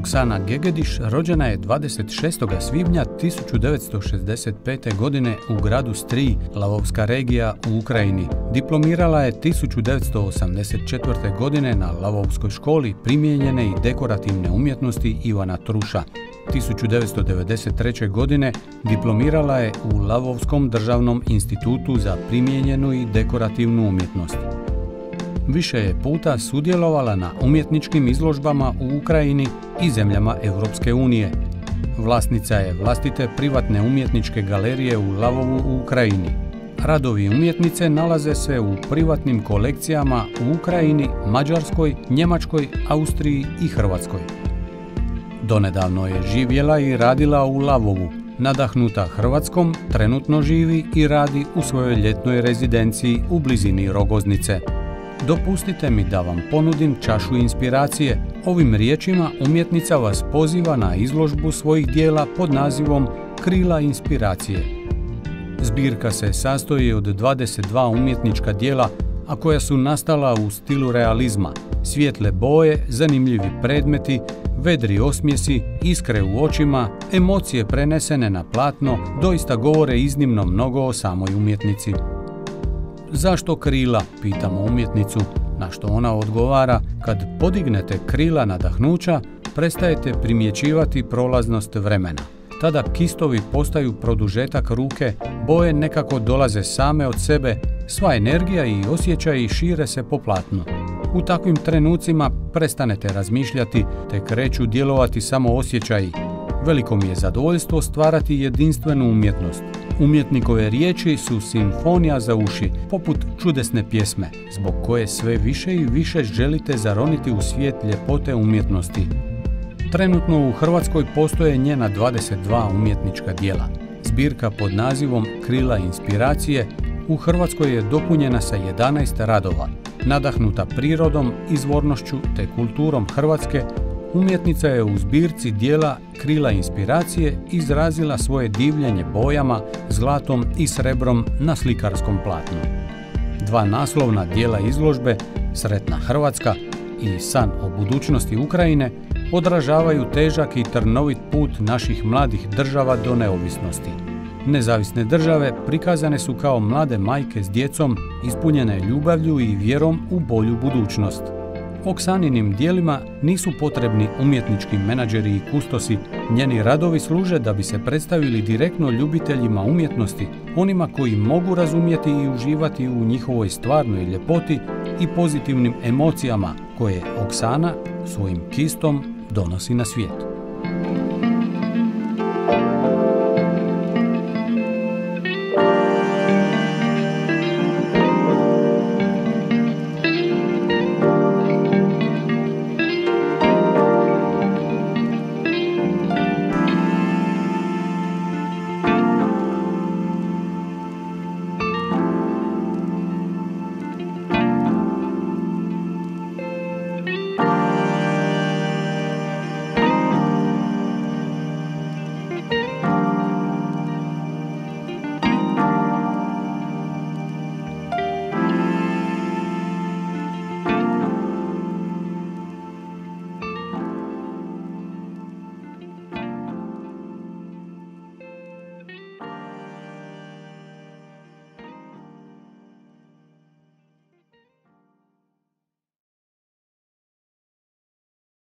Oksana Gegediš rođena je 26. svibnja 1965. godine u gradu Strij, Lavovska regija u Ukrajini. Diplomirala je 1984. godine na Lavovskoj školi primijenjene i dekorativne umjetnosti Ivana Truša. 1993. godine diplomirala je u Lavovskom državnom institutu za primijenjenu i dekorativnu umjetnost. Više je puta sudjelovala na umjetničkim izložbama u Ukrajini i zemljama Europske unije. Vlasnica je vlastite privatne umjetničke galerije u Lavovu u Ukrajini. Radovi umjetnice nalaze se u privatnim kolekcijama u Ukrajini, Mađarskoj, Njemačkoj, Austriji i Hrvatskoj. Donedavno je živjela i radila u Lavovu. Nadahnuta Hrvatskom, trenutno živi i radi u svojoj ljetnoj rezidenciji u blizini Rogoznice. Dopustite mi da vam ponudim čašu inspiracije. Ovim riječima umjetnica vas poziva na izložbu svojih dijela pod nazivom Krila inspiracije. Zbirka se sastoji od 22 umjetnička dijela, a koja su nastala u stilu realizma. Svijetle boje, zanimljivi predmeti, vedri osmjesi, iskre u očima, emocije prenesene na platno doista govore iznimno mnogo o samoj umjetnici. Zašto krila, pitamo umjetnicu, na što ona odgovara: kad podignete krila nadahnuća, prestajete primjećivati prolaznost vremena. Tada kistovi postaju produžetak ruke, boje nekako dolaze same od sebe, sva energija i osjećaji šire se po platnu. U takvim trenucima prestanete razmišljati, te kreću djelovati samo osjećaji. Veliko mi je zadovoljstvo stvarati jedinstvenu umjetnost. Umjetnikove riječi su simfonija za uši, poput čudesne pjesme, zbog koje sve više i više želite zaroniti u svijet ljepote umjetnosti. Trenutno u Hrvatskoj postoje njena 22 umjetnička djela. Zbirka pod nazivom Krila inspiracije u Hrvatskoj je dopunjena sa 11 radova. Nadahnuta prirodom, izvornošću te kulturom Hrvatske, umjetnica je u zbirci dijela Krila inspiracije izrazila svoje divljenje bojama, zlatom i srebrom na slikarskom platnu. Dva naslovna dijela izložbe, Sretna Hrvatska i San o budućnosti Ukrajine, odražavaju težak i trnovit put naših mladih država do neovisnosti. Nezavisne države prikazane su kao mlade majke s djecom, ispunjene ljubavlju i vjerom u bolju budućnost. Oksaninim dijelima nisu potrebni umjetnički menadžeri i kustosi, njeni radovi služe da bi se predstavili direktno ljubiteljima umjetnosti, onima koji mogu razumjeti i uživati u njihovoj stvarnoj ljepoti i pozitivnim emocijama koje Oksana svojim kistom donosi na svijet.